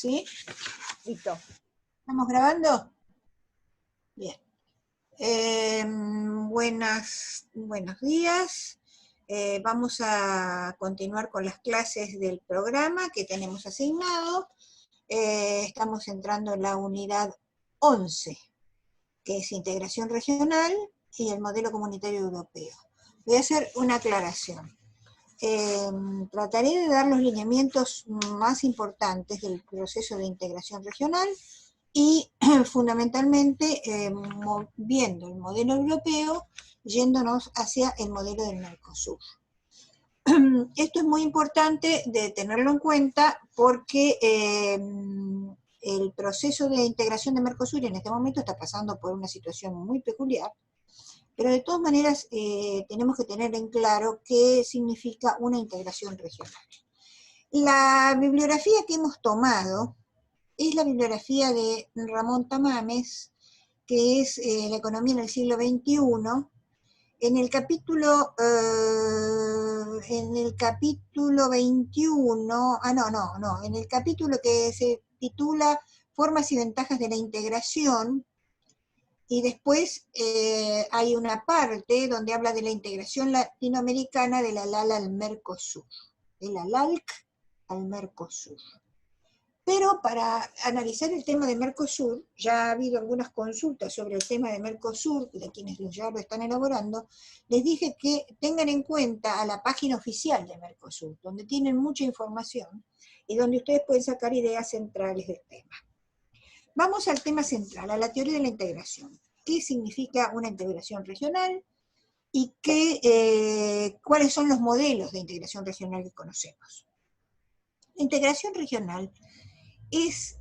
¿Sí? Listo. ¿Estamos grabando? Bien. Buenos días. Vamos a continuar con las clases del programa que tenemos asignado. Estamos entrando en la unidad 11, que es integración regional y el modelo comunitario europeo. Voy a hacer una aclaración. Trataré de dar los lineamientos más importantes del proceso de integración regional y fundamentalmente viendo el modelo europeo, yéndonos hacia el modelo del Mercosur. Esto es muy importante de tenerlo en cuenta porque el proceso de integración de Mercosur en este momento está pasando por una situación muy peculiar, pero de todas maneras tenemos que tener en claro qué significa una integración regional. La bibliografía que hemos tomado es la bibliografía de Ramón Tamames, que es la economía en el siglo XXI. En el capítulo 21, en el capítulo que se titula Formas y ventajas de la integración, y después hay una parte donde habla de la integración latinoamericana de la LAL al Mercosur, de la LALC al Mercosur. Pero para analizar el tema de Mercosur, ya ha habido algunas consultas sobre el tema de Mercosur, de quienes ya lo están elaborando, les dije que tengan en cuenta a la página oficial de Mercosur, donde tienen mucha información y donde ustedes pueden sacar ideas centrales del tema. Vamos al tema central, a la teoría de la integración. ¿Qué significa una integración regional? Y cuáles son los modelos de integración regional que conocemos. La integración regional es,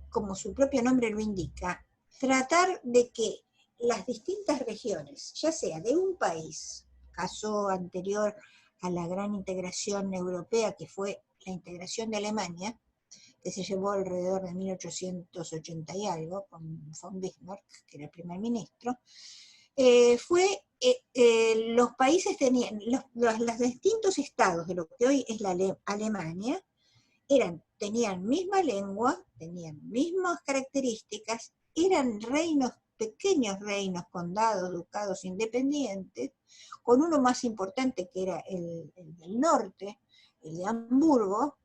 como su propio nombre lo indica, tratar de que las distintas regiones, ya sea de un país, caso anterior a la gran integración europea que fue la integración de Alemania, que se llevó alrededor de 1880 y algo, con von Bismarck, que era el primer ministro, los países tenían, los distintos estados de lo que hoy es la Alemania, tenían misma lengua, tenían mismas características, eran reinos, pequeños reinos, condados, ducados independientes, con uno más importante que era el del norte, el de Hamburgo,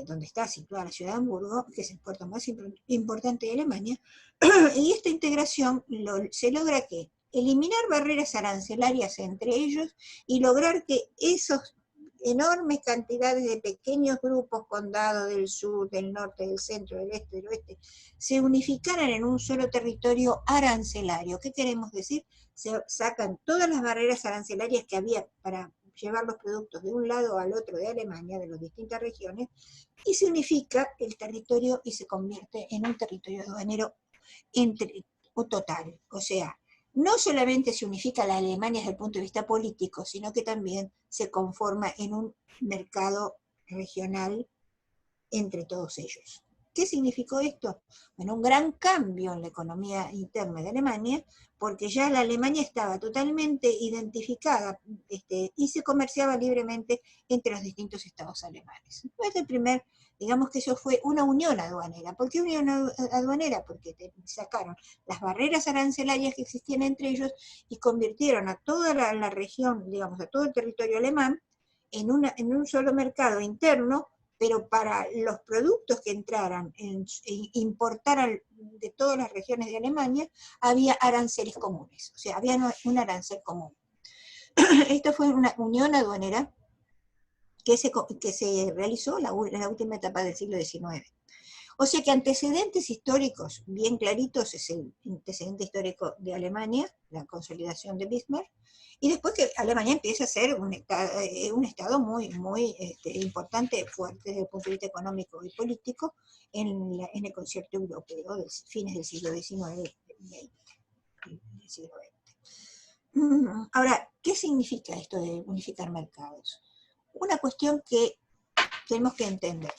donde está situada la ciudad de Hamburgo, que es el puerto más importante de Alemania, y esta integración se logra que eliminar barreras arancelarias entre ellos y lograr que esos enormes cantidades de pequeños grupos, condados del sur, del norte, del centro, del este, del oeste, se unificaran en un solo territorio arancelario. ¿Qué queremos decir? Se sacan todas las barreras arancelarias que había para llevar los productos de un lado al otro de Alemania, de las distintas regiones, y se unifica el territorio y se convierte en un territorio aduanero total. O sea, no solamente se unifica la Alemania desde el punto de vista político, sino que también se conforma en un mercado regional entre todos ellos. ¿Qué significó esto? Bueno, un gran cambio en la economía interna de Alemania, porque ya la Alemania estaba totalmente identificada y se comerciaba libremente entre los distintos estados alemanes. Este primer, digamos que eso fue una unión aduanera. ¿Por qué unión aduanera? Porque sacaron las barreras arancelarias que existían entre ellos y convirtieron a toda la región, digamos, a todo el territorio alemán, en un solo mercado interno, pero para los productos que entraran, importaran de todas las regiones de Alemania, había aranceles comunes, o sea, había un arancel común. Esta fue una unión aduanera que se realizó en la última etapa del siglo XIX. O sea que antecedentes históricos bien claritos es el antecedente histórico de Alemania, la consolidación de Bismarck, y después que Alemania empieza a ser un estado muy, muy importante, fuerte desde el punto de vista económico y político en el concierto europeo de fines del siglo XIX y del siglo XX. Ahora, ¿qué significa esto de unificar mercados? Una cuestión que tenemos que entender.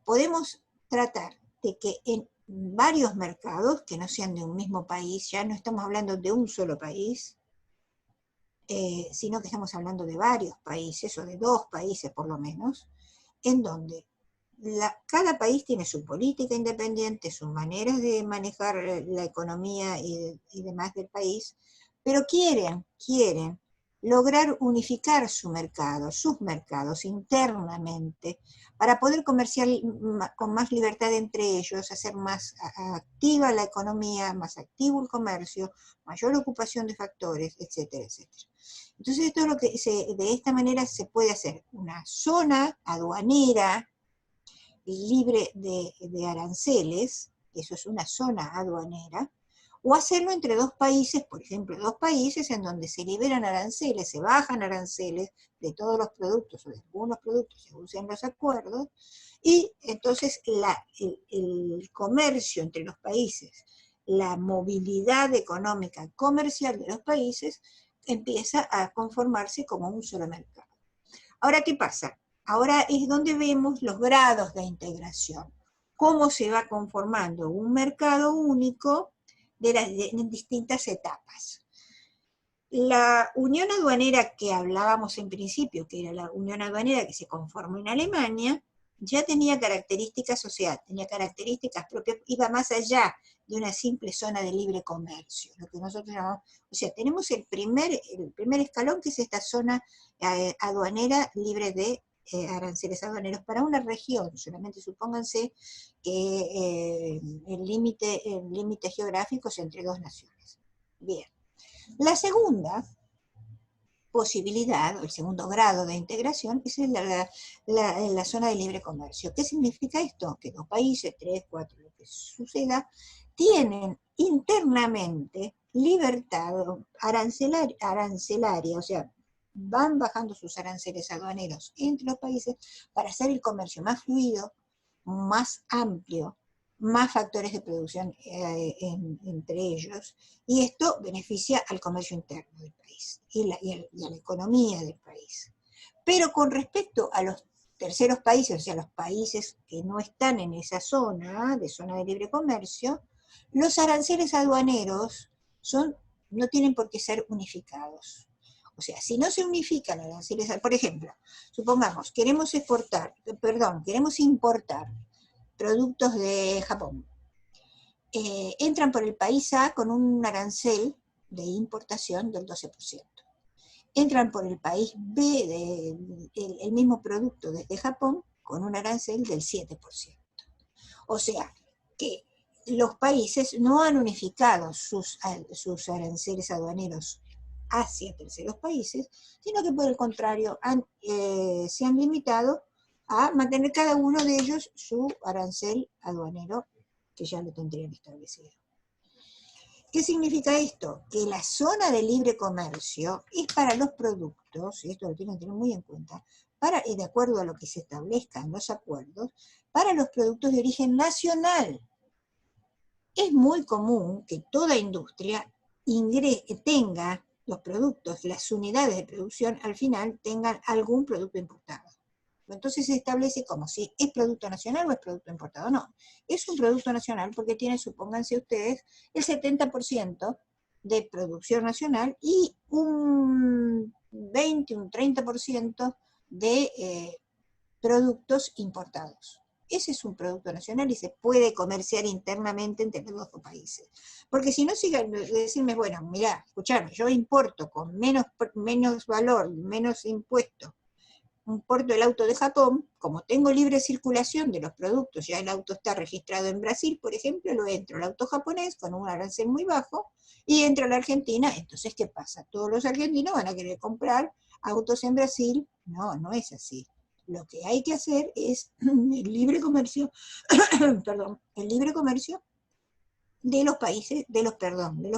Podemos tratar de que en varios mercados, que no sean de un mismo país, ya no estamos hablando de un solo país, sino que estamos hablando de varios países, o de 2 países por lo menos, en donde cada país tiene su política independiente, sus maneras de manejar la economía y demás del país, pero quieren lograr unificar sus mercados internamente, para poder comerciar con más libertad entre ellos, hacer más activa la economía, más activo el comercio, mayor ocupación de factores, etcétera, etcétera. Entonces esto es lo que de esta manera se puede hacer una zona aduanera libre de aranceles, eso es una zona aduanera, o hacerlo entre dos países, por ejemplo, dos países en donde se liberan aranceles, se bajan aranceles de todos los productos o de algunos productos según sean los acuerdos, y entonces el comercio entre los países, la movilidad económica comercial de los países empieza a conformarse como un solo mercado. Ahora, ¿qué pasa? Ahora es donde vemos los grados de integración, cómo se va conformando un mercado único en distintas etapas. La unión aduanera que hablábamos en principio, que era la unión aduanera que se conformó en Alemania, ya tenía características, o sea, tenía características propias, iba más allá de una simple zona de libre comercio, lo que nosotros llamamos, o sea, tenemos el primer escalón, que es esta zona aduanera libre de aranceles aduaneros para una región. Solamente supónganse que el límite geográfico es entre dos naciones. Bien. La segunda posibilidad, o el segundo grado de integración, es la zona de libre comercio. ¿Qué significa esto? Que dos países, tres, cuatro, lo que suceda, tienen internamente libertad arancelaria, o sea, van bajando sus aranceles aduaneros entre los países para hacer el comercio más fluido, más amplio, más factores de producción entre ellos, y esto beneficia al comercio interno del país y a la economía del país. Pero con respecto a los terceros países, o sea, los países que no están en esa zona de libre comercio, los aranceles aduaneros no tienen por qué ser unificados. O sea, si no se unifican aranceles, por ejemplo, supongamos, queremos importar productos de Japón. Entran por el país A con un arancel de importación del 12%. Entran por el país B el mismo producto desde Japón con un arancel del 7%. O sea, que los países no han unificado sus aranceles aduaneros hacia terceros países, sino que por el contrario se han limitado a mantener cada uno de ellos su arancel aduanero, que ya lo tendrían establecido. ¿Qué significa esto? Que la zona de libre comercio es para los productos, y esto lo tienen que tener muy en cuenta, de acuerdo a lo que se establezca en los acuerdos, para los productos de origen nacional. Es muy común que toda industria tenga los productos, las unidades de producción, al final tengan algún producto importado. Entonces se establece como si es producto nacional o es producto importado. No, es un producto nacional porque tiene, supónganse ustedes, el 70% de producción nacional y un 20, un 30% de productos importados. Ese es un producto nacional y se puede comerciar internamente entre los dos países. Porque si no, sigan decirme, bueno, mirá, escuchame, yo importo con menos valor, menos impuesto, importo el auto de Japón, como tengo libre circulación de los productos, ya el auto está registrado en Brasil, por ejemplo, lo entro el auto japonés con un arancel muy bajo, y entro a la Argentina, entonces, ¿qué pasa? Todos los argentinos van a querer comprar autos en Brasil. No, no es así. Lo que hay que hacer es el libre comercio, perdón, el libre comercio de los países, de los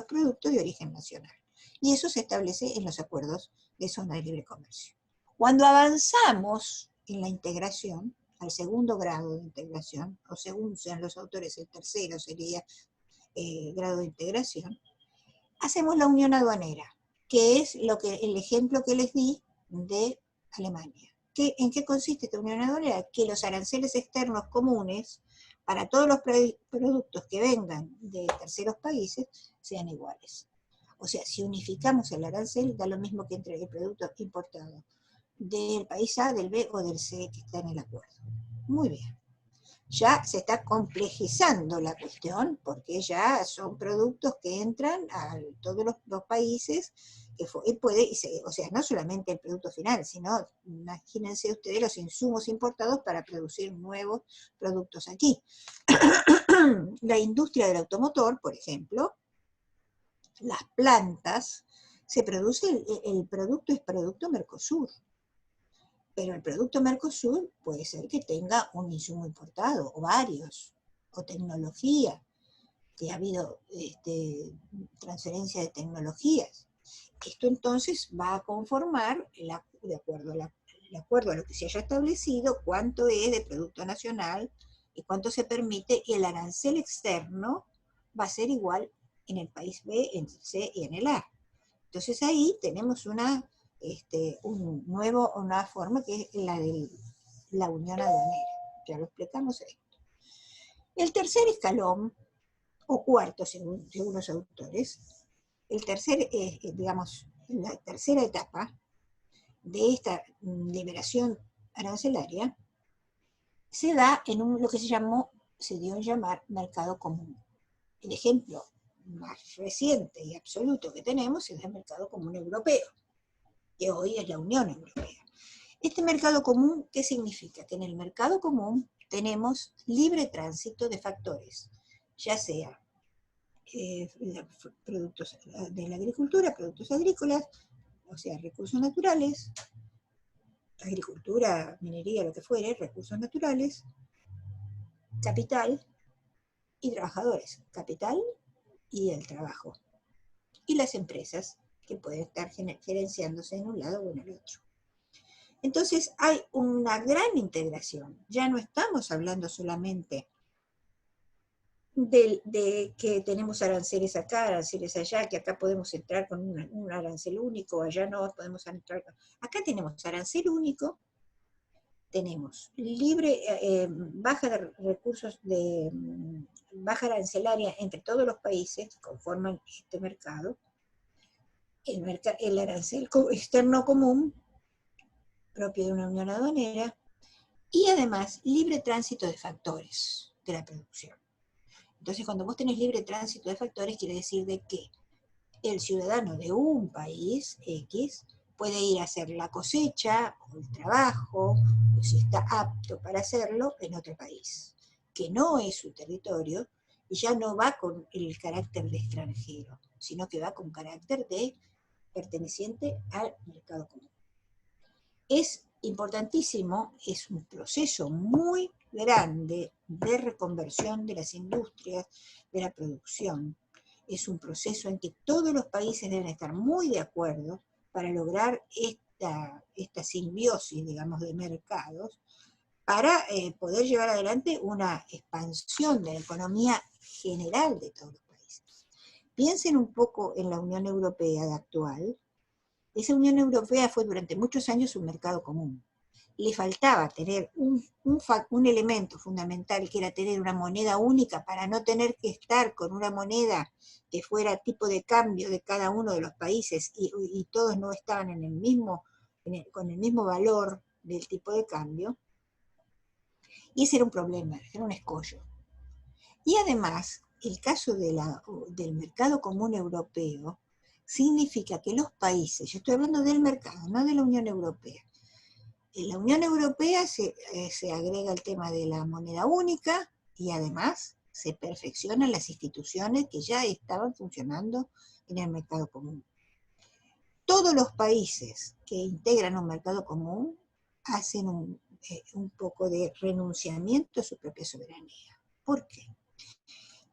productos de origen nacional. Y eso se establece en los acuerdos de zona de libre comercio. Cuando avanzamos en la integración, al segundo grado de integración, o según sean los autores, el tercero sería grado de integración, hacemos la unión aduanera, que es el ejemplo que les di de Alemania. ¿En qué consiste esta unión aduanera? Que los aranceles externos comunes para todos los productos que vengan de terceros países sean iguales. O sea, si unificamos el arancel, da lo mismo que entre el producto importado del país A, del B o del C que está en el acuerdo. Muy bien. ya se está complejizando la cuestión, porque ya son productos que entran a todos los países, y puede, o sea, no solamente el producto final, sino imagínense ustedes los insumos importados para producir nuevos productos aquí. La industria del automotor, por ejemplo, las plantas, se produce, el producto es producto Mercosur, pero el producto Mercosur puede ser que tenga un insumo importado, o varios, o tecnología, que ha habido transferencia de tecnologías. Esto entonces va a conformar, de acuerdo a lo que se haya establecido, cuánto es de producto nacional y cuánto se permite, y el arancel externo va a ser igual en el país B, en el C y en el A. Entonces ahí tenemos una forma que es la de la unión aduanera. Ya lo explicamos esto. El tercer escalón, o cuarto según los autores, la tercera etapa de esta liberación arancelaria se da en lo que se dio en llamar mercado común. El ejemplo más reciente y absoluto que tenemos es el mercado común europeo, que hoy es la Unión Europea. Este mercado común, ¿qué significa? Que en el mercado común tenemos libre tránsito de factores, ya sea productos de la agricultura, productos agrícolas, o sea, recursos naturales, agricultura, minería, lo que fuere, recursos naturales, capital y trabajadores, capital y el trabajo, y las empresas que pueden estar gerenciándose en un lado o en el otro. Entonces hay una gran integración, ya no estamos hablando solamente de que tenemos aranceles acá, aranceles allá, que acá podemos entrar con un arancel único, allá no podemos entrar. Acá tenemos arancel único, tenemos baja de recursos, baja arancelaria entre todos los países que conforman este mercado, el arancel externo común, propio de una unión aduanera, y además libre tránsito de factores de la producción. Entonces, cuando vos tenés libre tránsito de factores, quiere decir de que el ciudadano de un país X puede ir a hacer la cosecha o el trabajo, o si está apto para hacerlo, en otro país, que no es su territorio, y ya no va con el carácter de extranjero, sino que va con carácter de perteneciente al mercado común. Es importantísimo, es un proceso muy grande de reconversión de las industrias, de la producción. Es un proceso en que todos los países deben estar muy de acuerdo para lograr esta simbiosis, digamos, de mercados, para poder llevar adelante una expansión de la economía general de todos los países. Piensen un poco en la Unión Europea actual. Esa Unión Europea fue durante muchos años un mercado común. Le faltaba tener un elemento fundamental, que era tener una moneda única para no tener que estar con una moneda que fuera tipo de cambio de cada uno de los países y todos no estaban con el mismo valor del tipo de cambio. Y ese era un problema, era un escollo. Y además, el caso del mercado común europeo significa que los países, yo estoy hablando del mercado, no de la Unión Europea. En la Unión Europea se agrega el tema de la moneda única y además se perfeccionan las instituciones que ya estaban funcionando en el mercado común. Todos los países que integran un mercado común hacen un poco de renunciamiento a su propia soberanía. ¿Por qué?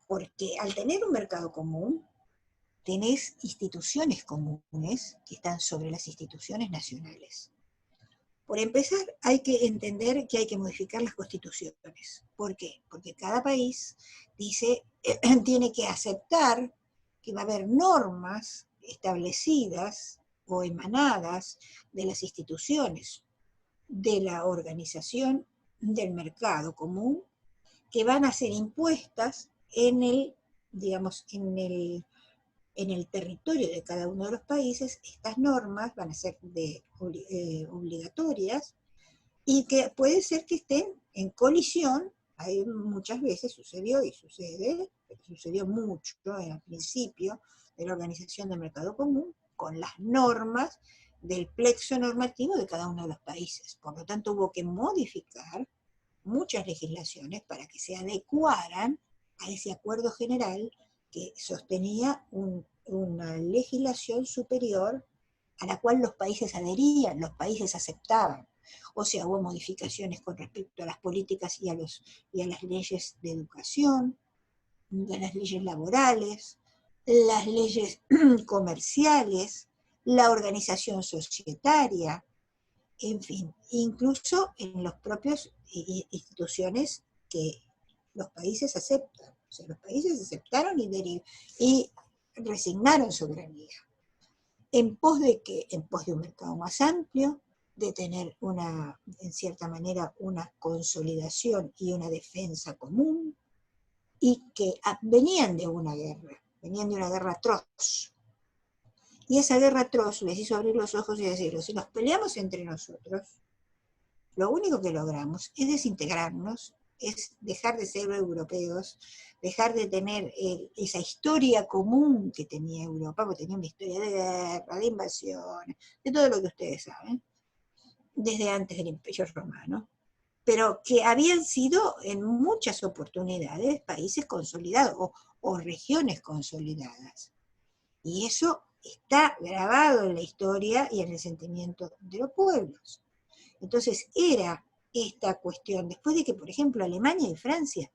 Porque al tener un mercado común, tenés instituciones comunes que están sobre las instituciones nacionales. Por empezar, hay que entender que hay que modificar las constituciones. ¿Por qué? Porque cada país tiene que aceptar que va a haber normas establecidas o emanadas de las instituciones de la organización del mercado común, que van a ser impuestas en el territorio de cada uno de los países. Estas normas van a ser obligatorias y que puede ser que estén en colisión Muchas veces sucedió y sucede, pero sucedió mucho al principio de la Organización del Mercado Común, con las normas del plexo normativo de cada uno de los países. Por lo tanto, hubo que modificar muchas legislaciones para que se adecuaran a ese acuerdo general que sostenía una legislación superior a la cual los países adherían, los países aceptaban. O sea, hubo modificaciones con respecto a las políticas y a las leyes de educación, a las leyes laborales, las leyes comerciales, la organización societaria, en fin, incluso en los propios instituciones que los países aceptan. O sea, los países aceptaron y resignaron soberanía. ¿En pos de qué? En pos de un mercado más amplio, de tener en cierta manera, una consolidación y una defensa común, y que venían de una guerra atroz. Y esa guerra atroz les hizo abrir los ojos y decirlo, si nos peleamos entre nosotros, lo único que logramos es desintegrarnos, es dejar de ser europeos, dejar de tener esa historia común que tenía Europa, porque tenía una historia de guerra, de invasión, de todo lo que ustedes saben, desde antes del Imperio Romano, pero que habían sido en muchas oportunidades países consolidados o regiones consolidadas. Y eso está grabado en la historia y en el sentimiento de los pueblos. Entonces era esta cuestión, después de que, por ejemplo, Alemania y Francia,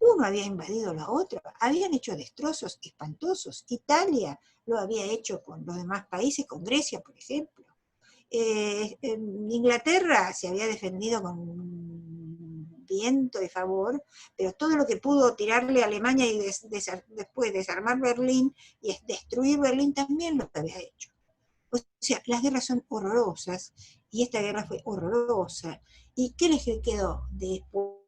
uno había invadido la otra, habían hecho destrozos espantosos. Italia lo había hecho con los demás países, con Grecia, por ejemplo. Inglaterra se había defendido con viento y favor, pero todo lo que pudo tirarle a Alemania y después desarmar Berlín y destruir Berlín también lo había hecho. O sea, las guerras son horrorosas, y esta guerra fue horrorosa. ¿Y qué les quedó después